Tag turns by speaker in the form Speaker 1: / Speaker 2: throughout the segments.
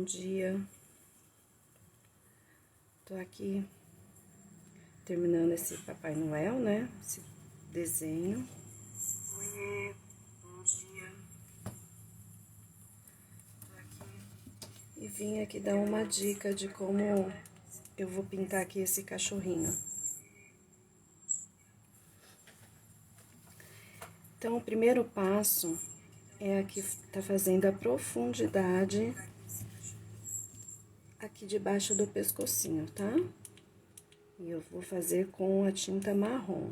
Speaker 1: dia. Tô aqui terminando esse Papai Noel, né? Esse desenho. Oiê, bom dia. Tô aqui. E vim aqui dar uma dica de como eu vou pintar aqui esse cachorrinho. Então, o primeiro passo é aqui, tá fazendo a profundidade aqui debaixo do pescocinho, tá? E eu vou fazer com a tinta marrom.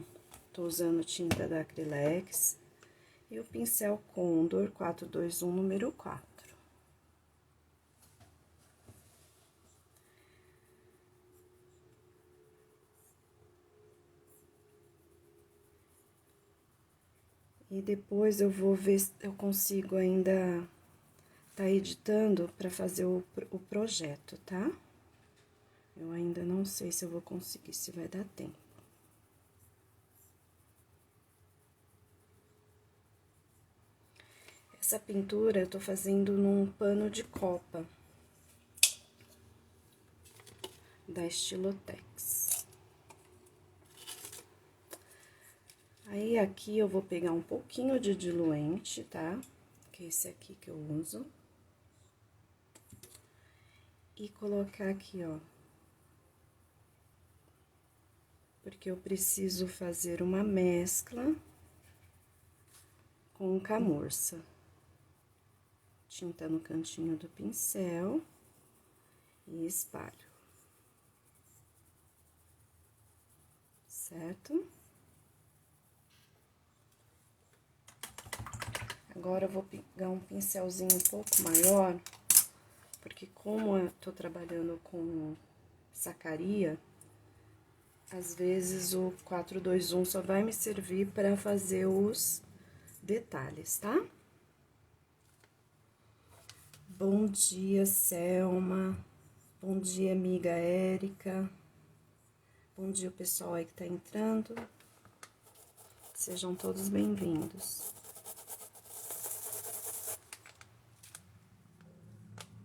Speaker 1: Tô usando tinta da Acrylex e o pincel Condor 421 número 4. E depois eu vou ver se eu consigo ainda tá editando para fazer o projeto, tá? Eu ainda não sei se eu vou conseguir, se vai dar tempo. Essa pintura eu tô fazendo num pano de copa da Estilotex. Aí, aqui eu vou pegar um pouquinho de diluente, tá? Que é esse aqui que eu uso. E colocar aqui, ó. Porque eu preciso fazer uma mescla com camurça. Tinta no cantinho do pincel e espalho. Certo? Agora eu vou pegar um pincelzinho um pouco maior, porque como eu tô trabalhando com sacaria, às vezes o 421 só vai me servir para fazer os detalhes, tá? Bom dia, Selma. Bom dia, amiga Érica. Bom dia, o pessoal aí que tá entrando. Sejam todos bem-vindos.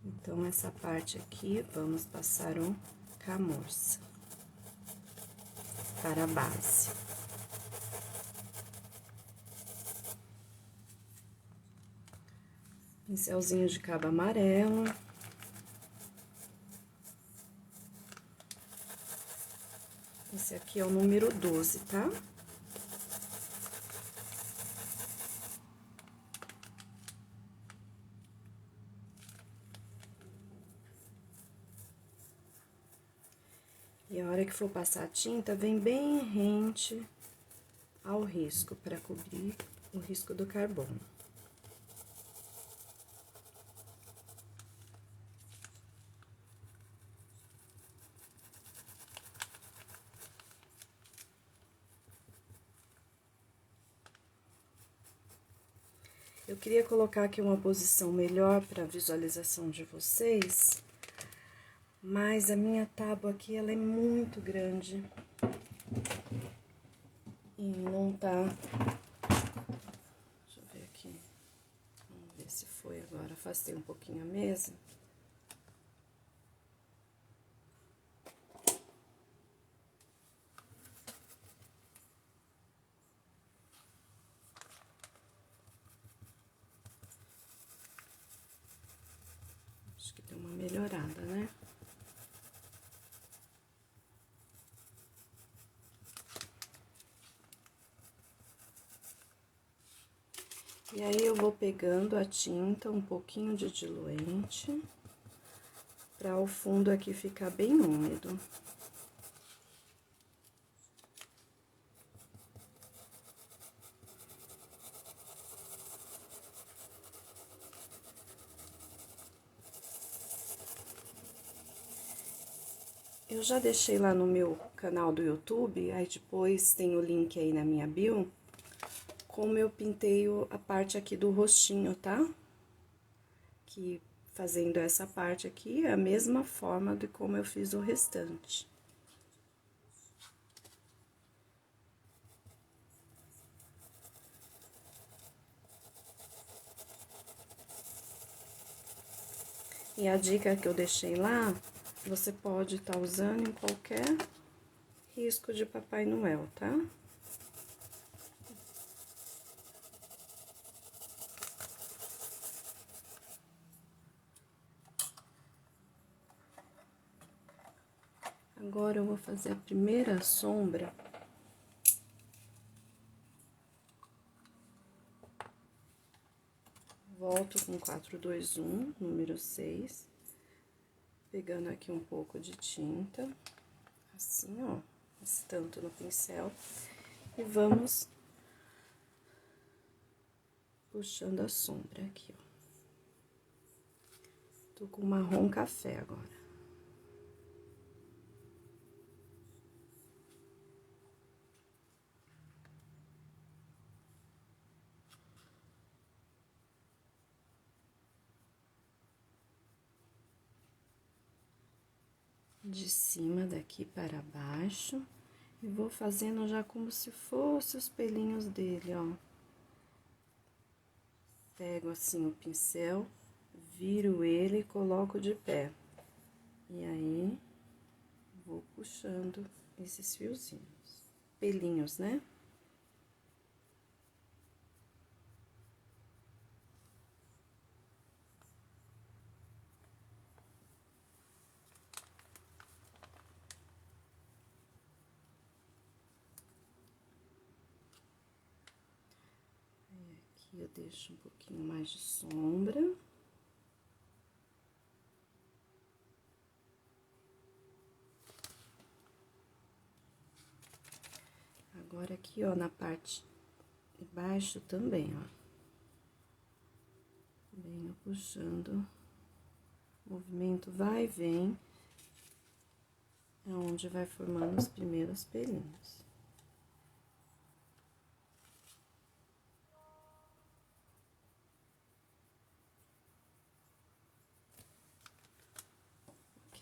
Speaker 1: Então, essa parte aqui, vamos passar um camurça para a base. Pincelzinho de cabo amarelo. Esse aqui é o número 12, tá? E a hora que for passar a tinta, vem bem rente ao risco, para cobrir o risco do carbono. Eu queria colocar aqui uma posição melhor para a visualização de vocês, mas a minha tábua aqui, ela é muito grande e não tá... Deixa eu ver aqui, vamos ver se foi agora. Afastei um pouquinho a mesa. Acho que deu uma melhorada, né? E aí, eu vou pegando a tinta, um pouquinho de diluente, para o fundo aqui ficar bem úmido. Eu já deixei lá no meu canal do YouTube, aí depois tem o link aí na minha bio, como eu pintei a parte aqui do rostinho, tá? Que fazendo essa parte aqui é a mesma forma de como eu fiz o restante. E a dica que eu deixei lá, você pode estar usando em qualquer risco de Papai Noel, tá? Agora eu vou fazer a primeira sombra. Volto com 421, número 6. Pegando aqui um pouco de tinta, assim, ó, esse tanto no pincel. E vamos puxando a sombra aqui, ó. Tô com marrom café agora. De cima daqui para baixo. E vou fazendo já como se fosse os pelinhos dele, ó. Pego assim o pincel, viro ele e coloco de pé. E aí, vou puxando esses fiozinhos, pelinhos, né? Aqui eu deixo um pouquinho mais de sombra. Agora, aqui, ó, na parte de baixo também, ó. Venho puxando, o movimento vai e vem, é onde vai formando os primeiros pelinhos.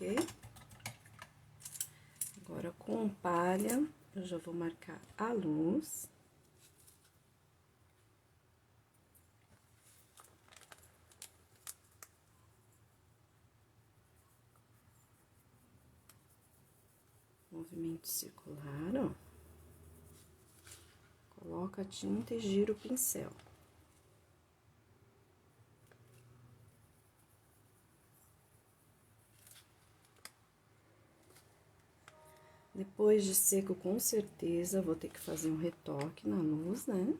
Speaker 1: Ok? Agora, com palha, eu já vou marcar a luz. Movimento circular, ó. Coloca a tinta e gira o pincel. Depois de seco, com certeza, vou ter que fazer um retoque na luz, né?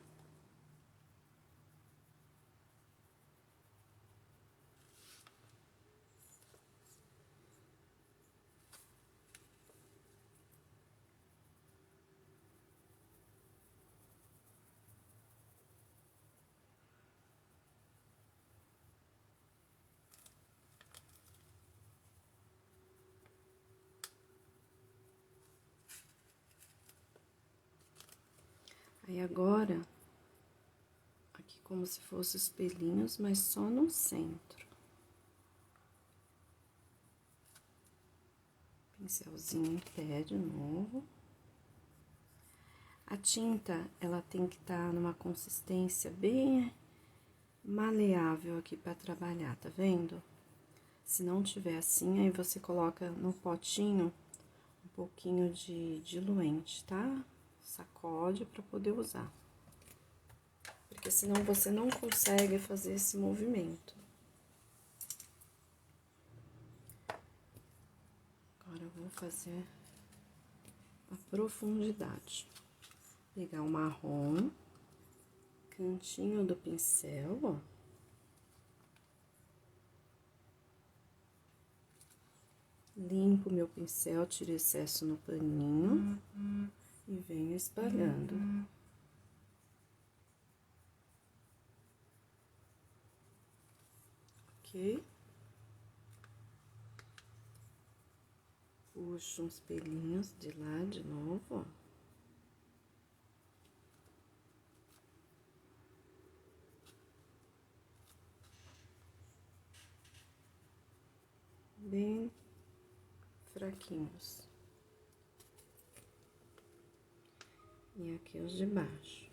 Speaker 1: Aí, agora, aqui como se fosse os pelinhos, mas só no centro. Pincelzinho em pé de novo. A tinta, ela tem que estar numa consistência bem maleável aqui pra trabalhar, tá vendo? Se não tiver assim, aí você coloca no potinho um pouquinho de diluente, tá? Sacode pra poder usar. Porque senão você não consegue fazer esse movimento. Agora eu vou fazer a profundidade. Pegar o marrom, cantinho do pincel, ó. Limpo meu pincel, tiro excesso no paninho e venho espalhando. Ok? Puxo uns pelinhos de lá de novo, ó. Bem fraquinhos. E aqui os de baixo.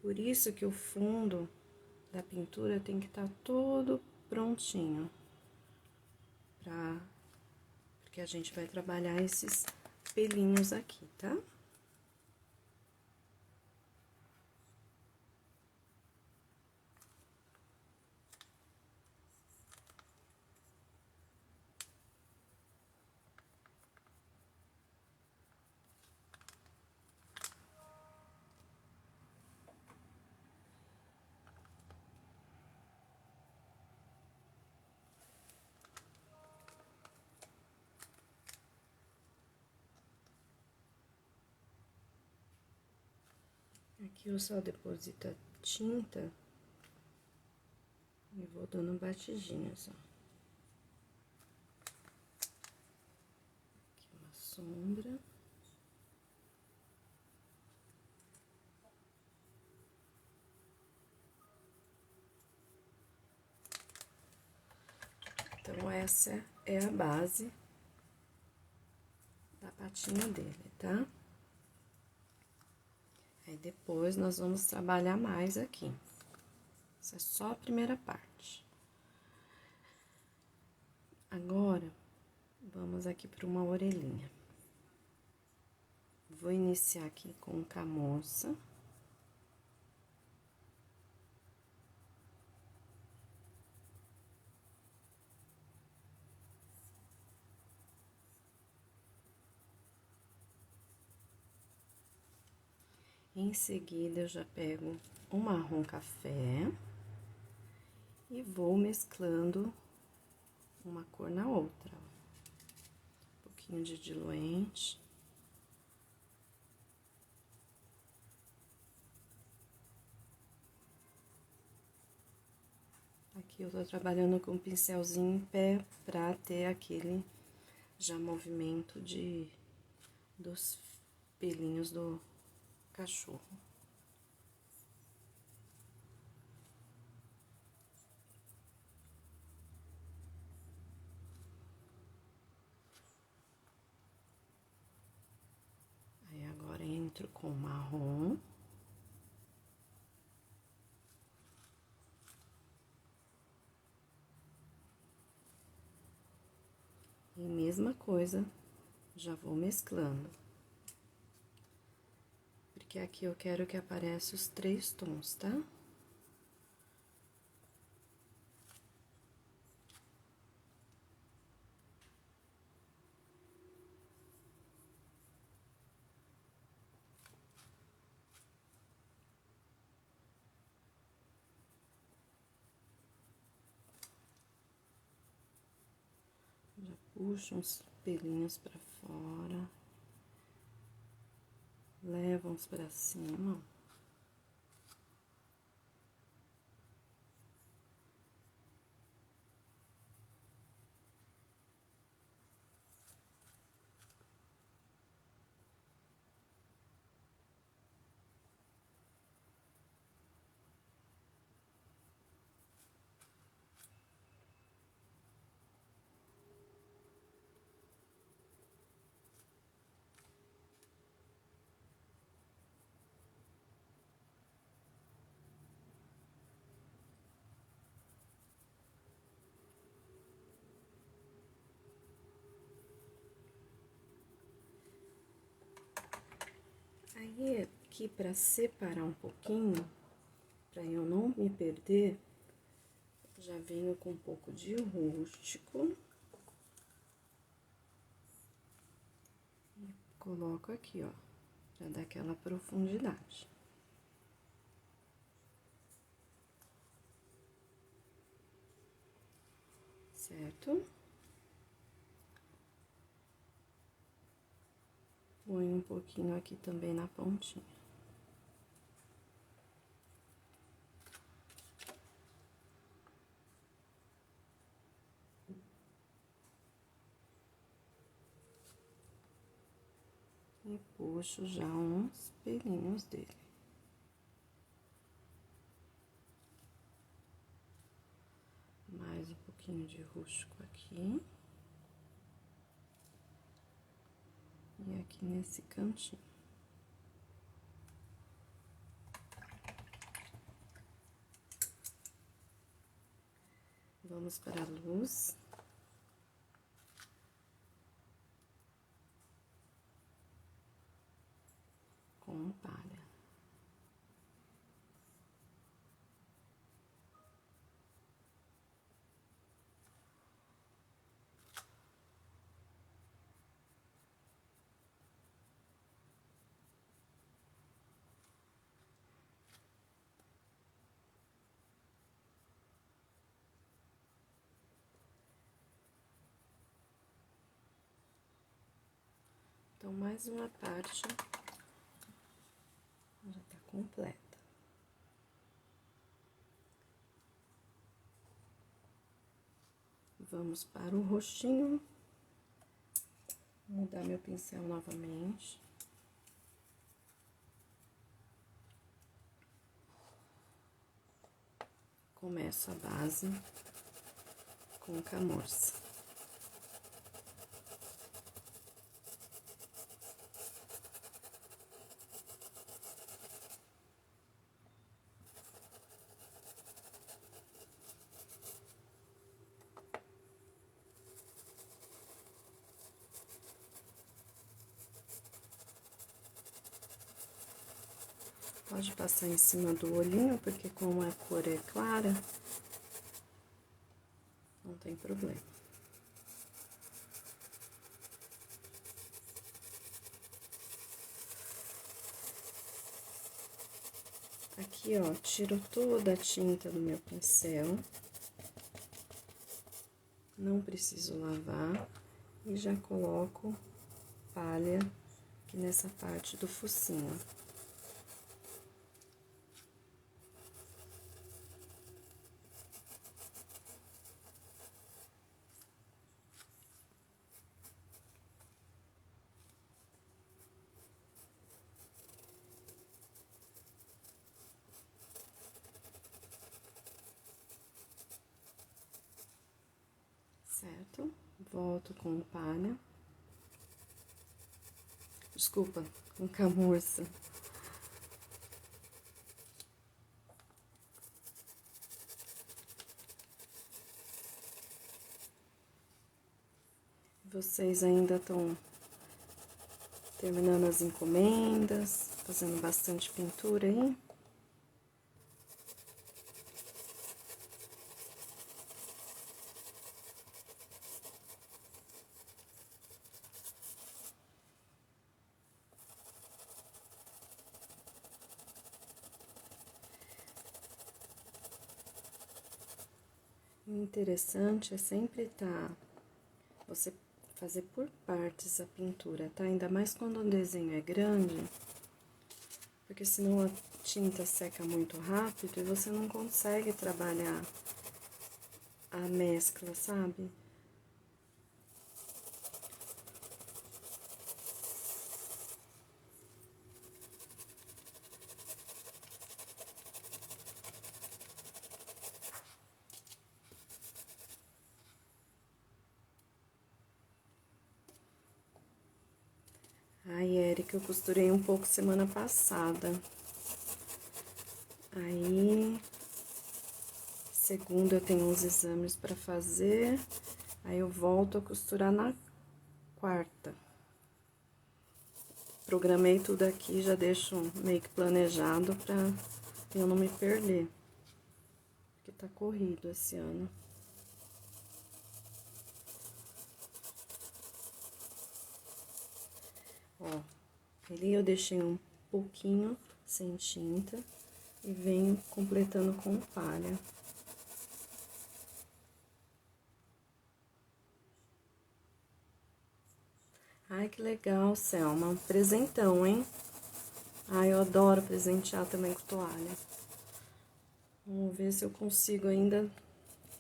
Speaker 1: Por isso que o fundo da pintura tem que estar todo prontinho, porque a gente vai trabalhar esses pelinhos aqui, tá? Aqui eu só deposito a tinta e vou dando batidinhas, ó. Aqui uma sombra. Então, essa é a base da patinha dele, tá? Aí, depois, nós vamos trabalhar mais aqui. Essa é só a primeira parte. Agora, vamos aqui para uma orelhinha. Vou iniciar aqui com camurça. Em seguida, eu já pego um marrom café e vou mesclando uma cor na outra. Um pouquinho de diluente. Aqui eu tô trabalhando com um pincelzinho em pé pra ter aquele já movimento dos pelinhos do cachorro. Aí, agora entro com marrom. E mesma coisa, já vou mesclando. Porque aqui eu quero que apareça os 3 tons, tá? Já puxo uns pelinhos pra fora. Levo uns pra cima. Aí, aqui, pra separar um pouquinho, pra eu não me perder, já venho com um pouco de rústico. E coloco aqui, ó, pra dar aquela profundidade. Certo? Põe um pouquinho aqui também na pontinha. E puxo já uns pelinhos dele. Mais um pouquinho de rústico aqui. E aqui nesse cantinho. Vamos para a luz. Com palha. Então, mais uma parte já tá completa. Vamos para o rostinho. Vou mudar meu pincel novamente. Começo a base com camurça. Pode passar em cima do olhinho, porque como a cor é clara, não tem problema. Aqui, ó, tiro toda a tinta do meu pincel. Não preciso lavar. E já coloco palha aqui nessa parte do focinho. Certo? Volto com palha. Desculpa, com camurça. Vocês ainda estão terminando as encomendas, fazendo bastante pintura aí. O interessante é sempre você fazer por partes a pintura, tá? Ainda mais quando o desenho é grande, porque senão a tinta seca muito rápido e você não consegue trabalhar a mescla, sabe? Ai, Érica, eu costurei um pouco semana passada. Aí, segunda eu tenho uns exames pra fazer, aí eu volto a costurar na quarta. Programei tudo aqui, já deixo meio que planejado pra eu não me perder, porque tá corrido esse ano. Ó, ali eu deixei um pouquinho sem tinta e venho completando com palha. Ai, que legal, Selma. Um presentão, hein? Ai, eu adoro presentear também com toalha. Vamos ver se eu consigo ainda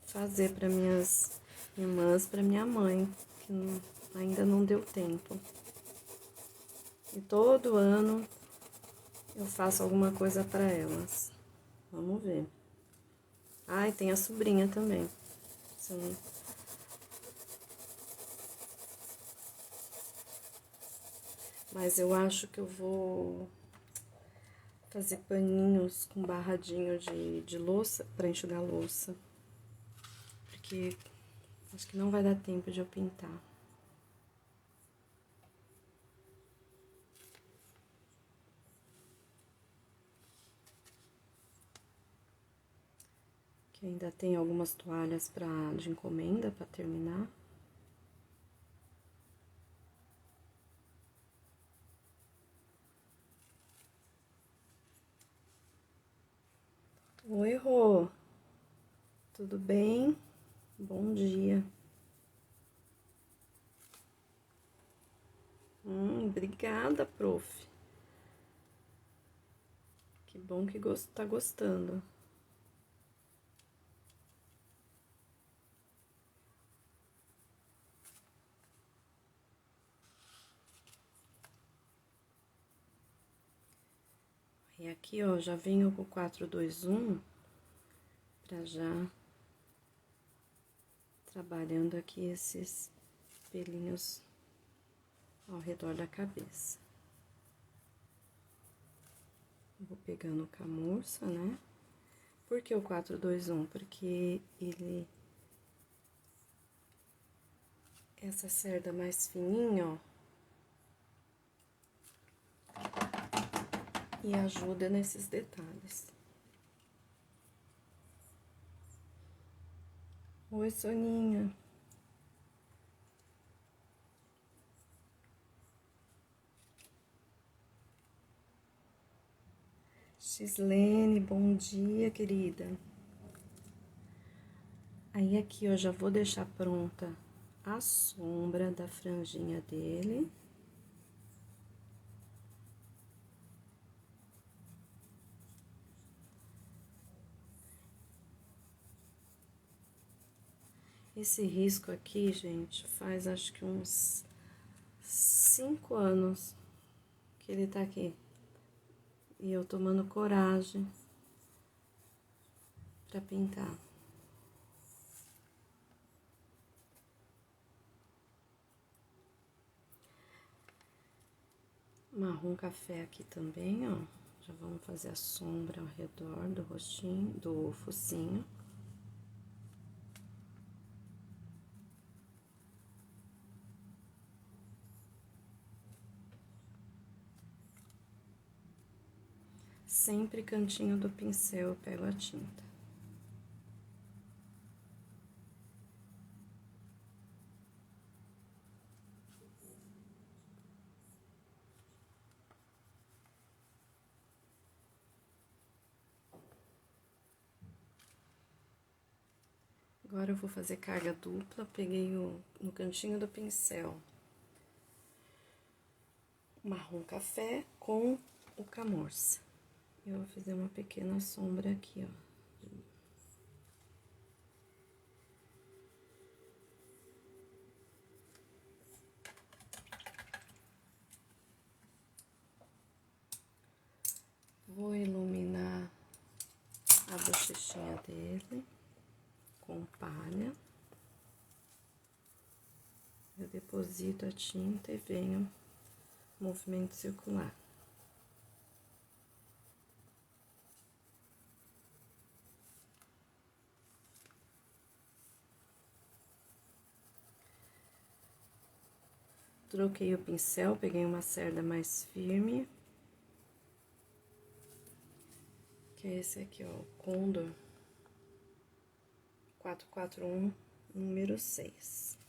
Speaker 1: fazer para minhas irmãs, para minha mãe, que ainda não deu tempo. E todo ano eu faço alguma coisa para elas. Vamos ver. Ai, tem a sobrinha também. Sim. Mas eu acho que eu vou fazer paninhos com barradinho de louça para enxugar louça. Porque porque acho que não vai dar tempo de eu pintar. Que ainda tem algumas toalhas de encomenda para terminar. Oi, Rô. Tudo bem? Bom dia. Obrigada, prof. Que bom que tá gostando. E aqui, ó, já venho com o 421 pra já trabalhando aqui esses pelinhos ao redor da cabeça. Vou pegando o camurça, né? Por que o 421? Porque ele... Essa cerda mais fininha, ó. E ajuda nesses detalhes. Oi, Soninha. Gislene, bom dia, querida. Aí aqui eu já vou deixar pronta a sombra da franjinha dele. Esse risco aqui, gente, faz acho que uns 5 anos que ele tá aqui. E eu tomando coragem pra pintar. Marrom café aqui também, ó. Já vamos fazer a sombra ao redor do rostinho, do focinho. Sempre cantinho do pincel eu pego a tinta. Agora eu vou fazer carga dupla, peguei no cantinho do pincel marrom café com o camurça. Eu vou fazer uma pequena sombra aqui, ó. Vou iluminar a bochechinha dele com palha. Eu deposito a tinta e venho movimento circular. Troquei o pincel, peguei uma cerda mais firme. Que é esse aqui, ó, o Condor 441, número 6.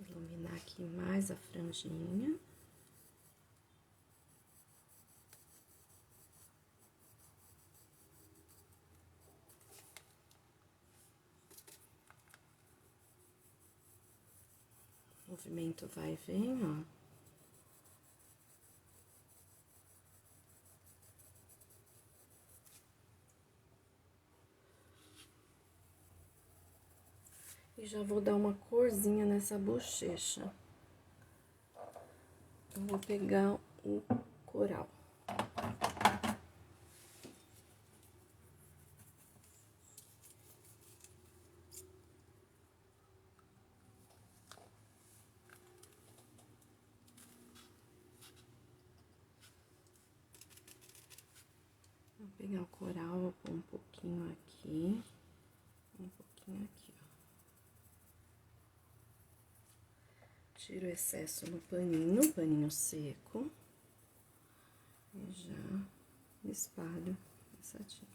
Speaker 1: Iluminar aqui mais a franjinha. Movimento vai e vem, ó. E já vou dar uma corzinha nessa bochecha. Eu vou pegar o coral. pegar o coral, vou pôr um pouquinho aqui, um pouquinho aqui, ó. Tiro o excesso no paninho seco. E já espalho essa tinta.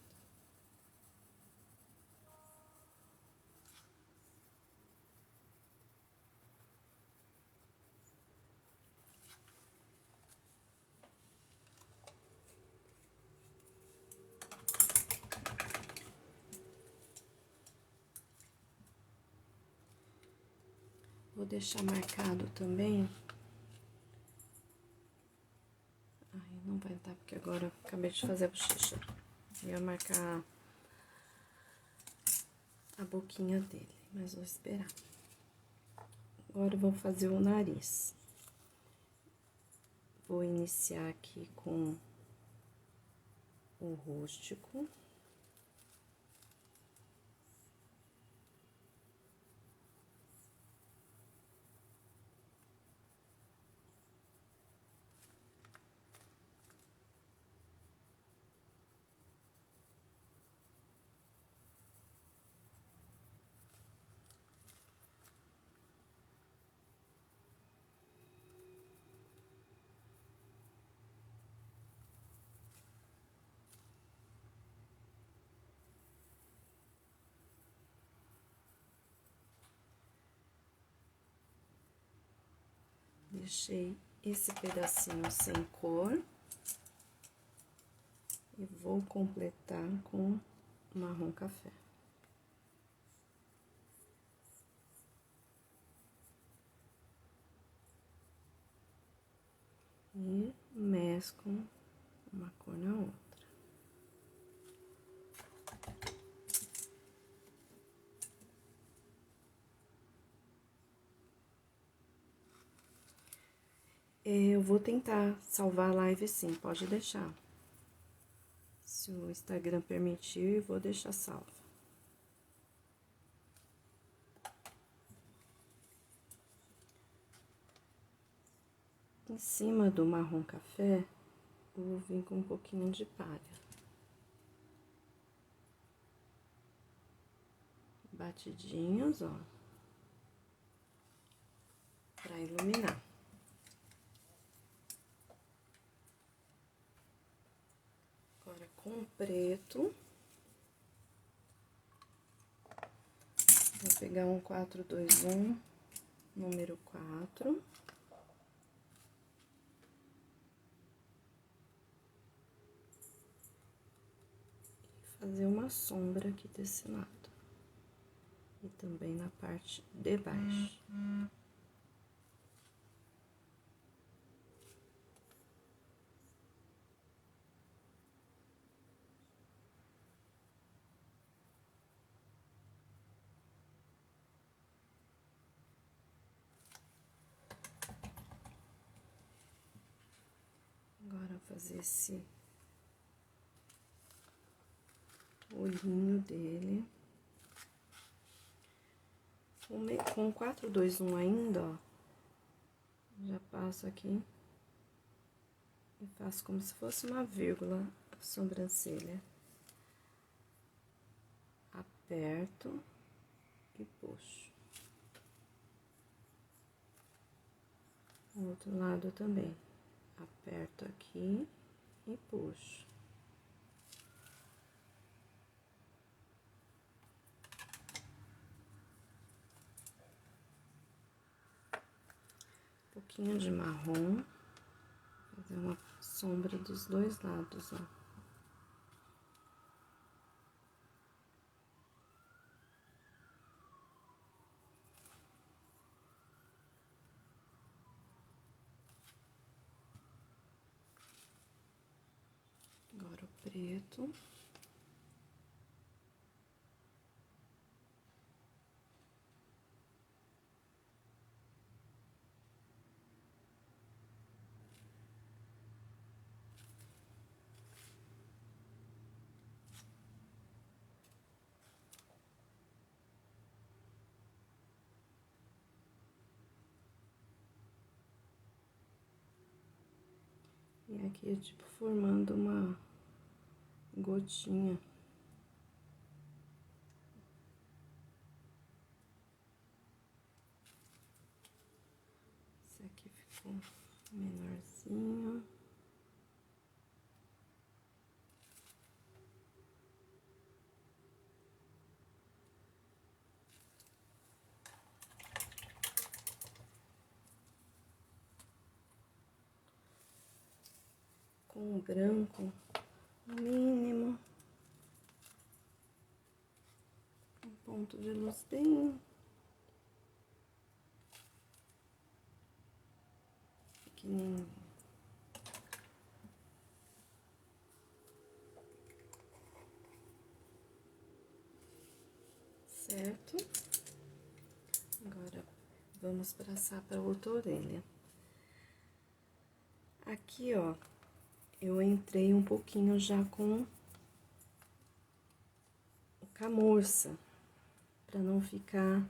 Speaker 1: Vou deixar marcado também. Ai, não vai dar, porque agora eu acabei de fazer a bochecha. Eu ia marcar a boquinha dele, mas vou esperar. Agora eu vou fazer o nariz. Vou iniciar aqui com o rústico. Deixei esse pedacinho sem cor. E vou completar com marrom café. E mesclo uma cor na outra. Eu vou tentar salvar a live sim, pode deixar. Se o Instagram permitir, vou deixar salva. Em cima do marrom café, eu vou vir com um pouquinho de palha. Batidinhos, ó. Pra iluminar. Agora, com o preto, vou pegar um 421, número 4. E fazer uma sombra aqui desse lado. E também na parte de baixo. Agora, fazer esse olhinho dele. Com 421 ainda, ó. Já passo aqui e faço como se fosse uma vírgula a sobrancelha. Aperto e puxo. O outro lado também. Aperto aqui e puxo. Um pouquinho de marrom. Fazer uma sombra dos dois lados, ó. Agora o preto. E aqui, tipo, formando gotinha. Esse aqui ficou menorzinho. Com o branco, no mínimo, um ponto de luz bem pequenininho. Certo? Agora, vamos passar para outra orelha. Aqui, ó, eu entrei um pouquinho já com o camurça, para não ficar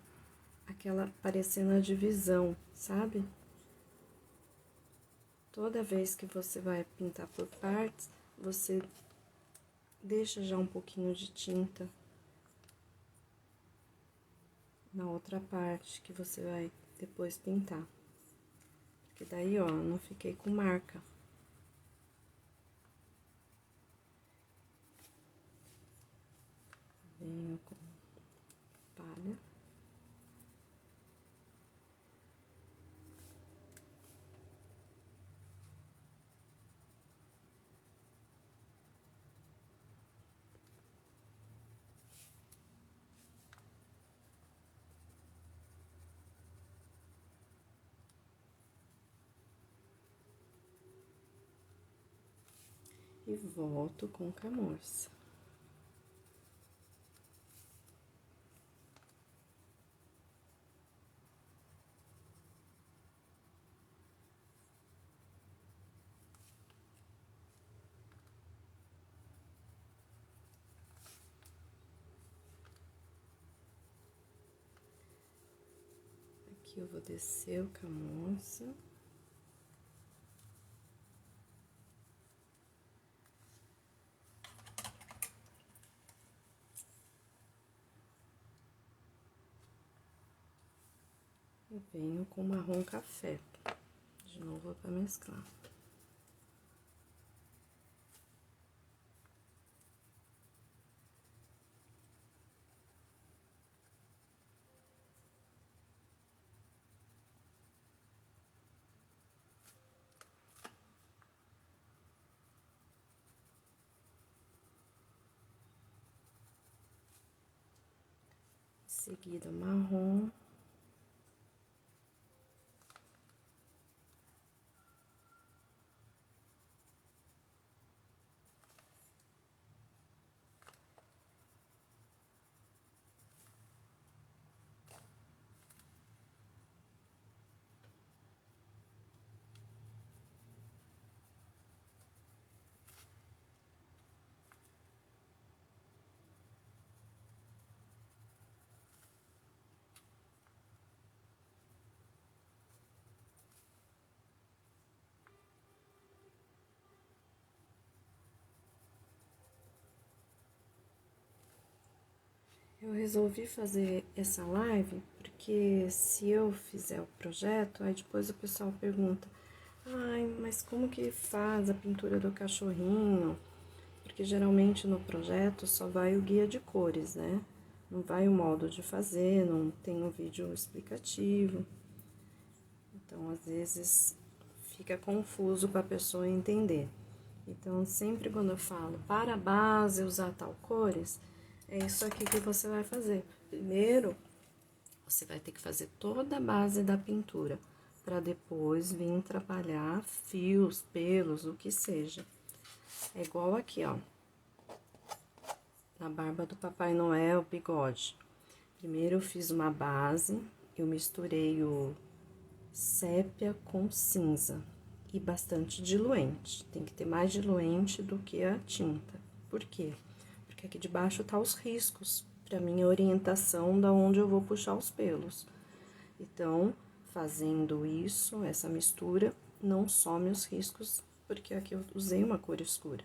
Speaker 1: aquela parecendo a divisão, sabe? Toda vez que você vai pintar por partes, você deixa já um pouquinho de tinta na outra parte que você vai depois pintar. Porque daí, ó, não fiquei com marca. Venho com palha. E volto com camurça. Aqui eu vou descer o camurça. E venho com marrom café, de novo para mesclar. Em seguida, marrom. Eu resolvi fazer essa live porque se eu fizer o projeto, aí depois o pessoal pergunta: ai, mas como que faz a pintura do cachorrinho? Porque geralmente no projeto só vai o guia de cores, né? Não vai o modo de fazer, não tem um vídeo explicativo. Então, às vezes, fica confuso para a pessoa entender. Então, sempre quando eu falo para a base usar tal cores, é isso aqui que você vai fazer. Primeiro, você vai ter que fazer toda a base da pintura, para depois vir trabalhar fios, pelos, o que seja. É igual aqui, ó, na barba do Papai Noel, bigode. Primeiro eu fiz uma base, eu misturei o sépia com cinza e bastante diluente. Tem que ter mais diluente do que a tinta. Por quê? Porque aqui debaixo tá os riscos, para minha orientação da onde eu vou puxar os pelos. Então, fazendo isso, essa mistura, não some os riscos, porque aqui eu usei uma cor escura.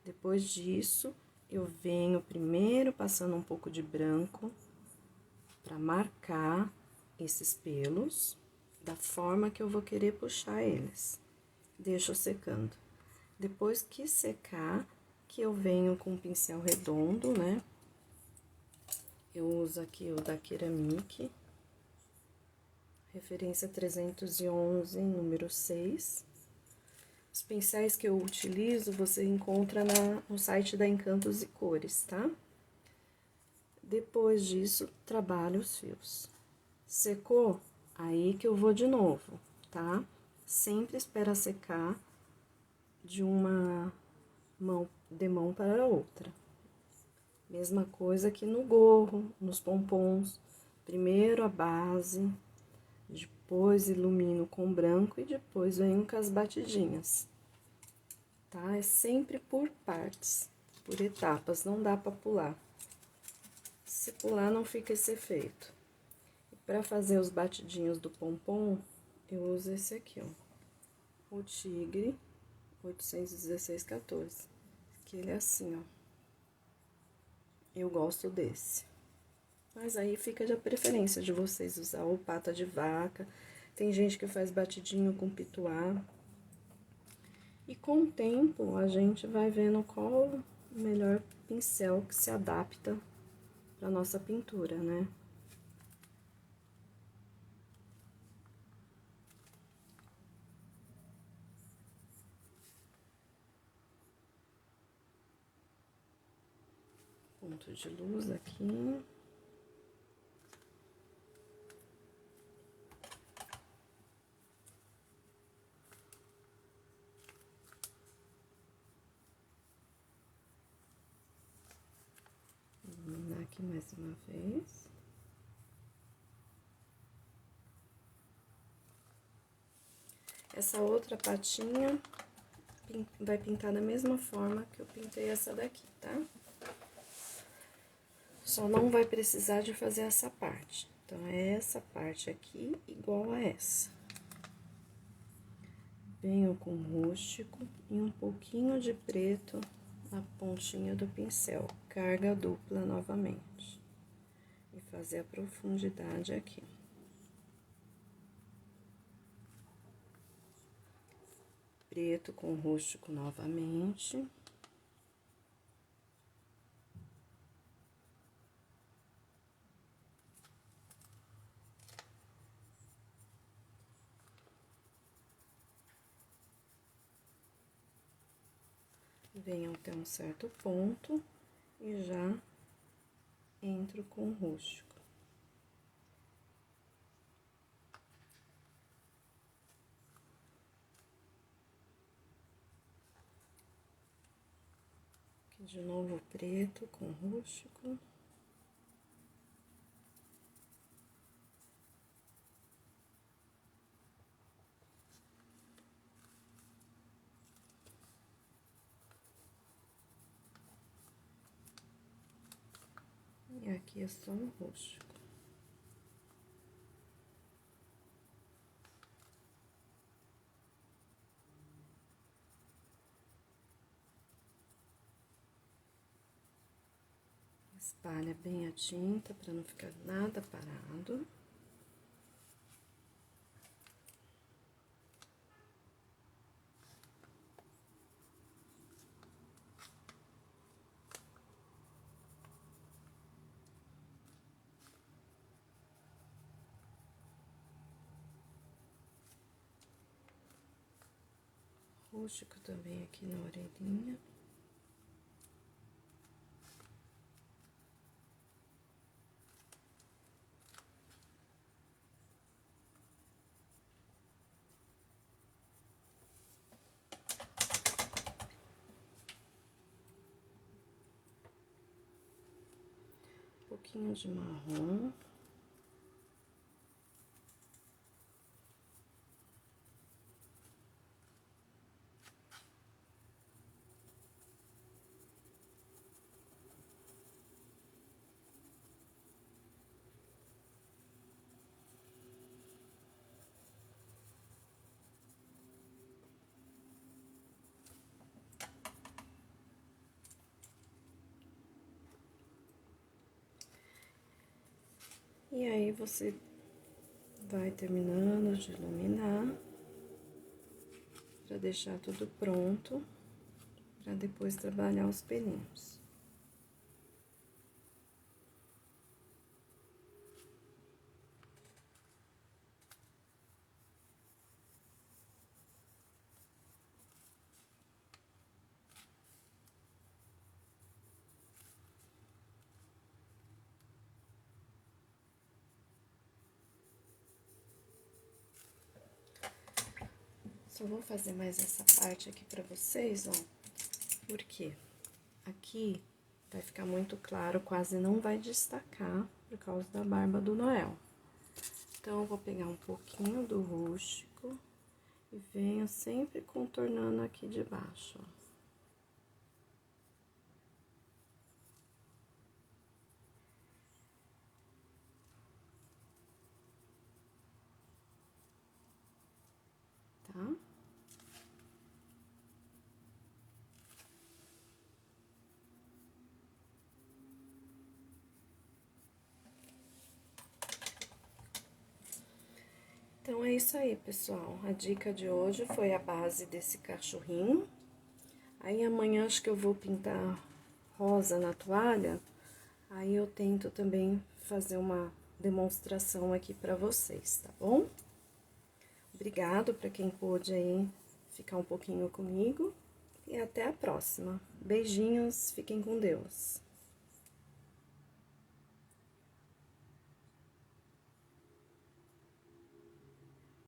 Speaker 1: Depois disso, eu venho primeiro passando um pouco de branco para marcar esses pelos da forma que eu vou querer puxar eles. Deixo secando. Depois que secar, que eu venho com um pincel redondo, né? Eu uso aqui o da Ceramic, referência 311, número 6. Os pincéis que eu utilizo, você encontra no site da Encantos e Cores, tá? Depois disso, trabalho os fios. Secou? Aí que eu vou de novo, tá? Sempre espera secar de uma mão para a outra. Mesma coisa que no gorro, nos pompons. Primeiro a base, depois ilumino com branco e depois venho com as batidinhas. Tá? É sempre por partes, por etapas, não dá pra pular. Se pular, não fica esse efeito. Para fazer os batidinhos do pompom, eu uso esse aqui, ó. O Tigre 816-14. Que ele é assim, ó. Eu gosto desse. Mas aí fica de preferência de vocês usar o pata de vaca. Tem gente que faz batidinho com pituá. E com o tempo, a gente vai vendo qual o melhor pincel que se adapta para nossa pintura, né? Ponto de luz aqui. Vou iluminar aqui mais uma vez. Essa outra patinha vai pintar da mesma forma que eu pintei essa daqui, tá? Só não vai precisar de fazer essa parte. Então, é essa parte aqui igual a essa. Venho com rústico e um pouquinho de preto na pontinha do pincel. Carga dupla novamente. E fazer a profundidade aqui. Preto com rústico novamente. Venho até um certo ponto e já entro com rústico. Aqui de novo preto com rústico. E aqui é só um rústico. Espalha bem a tinta para não ficar nada parado. Rústico também aqui na orelhinha. Um pouquinho de marrom. E aí, você vai terminando de iluminar, para deixar tudo pronto, para depois trabalhar os pelinhos. Só vou fazer mais essa parte aqui pra vocês, ó, porque aqui vai ficar muito claro, quase não vai destacar por causa da barba do Noel. Então, eu vou pegar um pouquinho do rústico e venho sempre contornando aqui de baixo, ó. Tá? Então, é isso aí, pessoal. A dica de hoje foi a base desse cachorrinho. Aí, amanhã, acho que eu vou pintar rosa na toalha. Aí, eu tento também fazer uma demonstração aqui pra vocês, tá bom? Obrigado pra quem pôde aí ficar um pouquinho comigo. E até a próxima. Beijinhos, fiquem com Deus.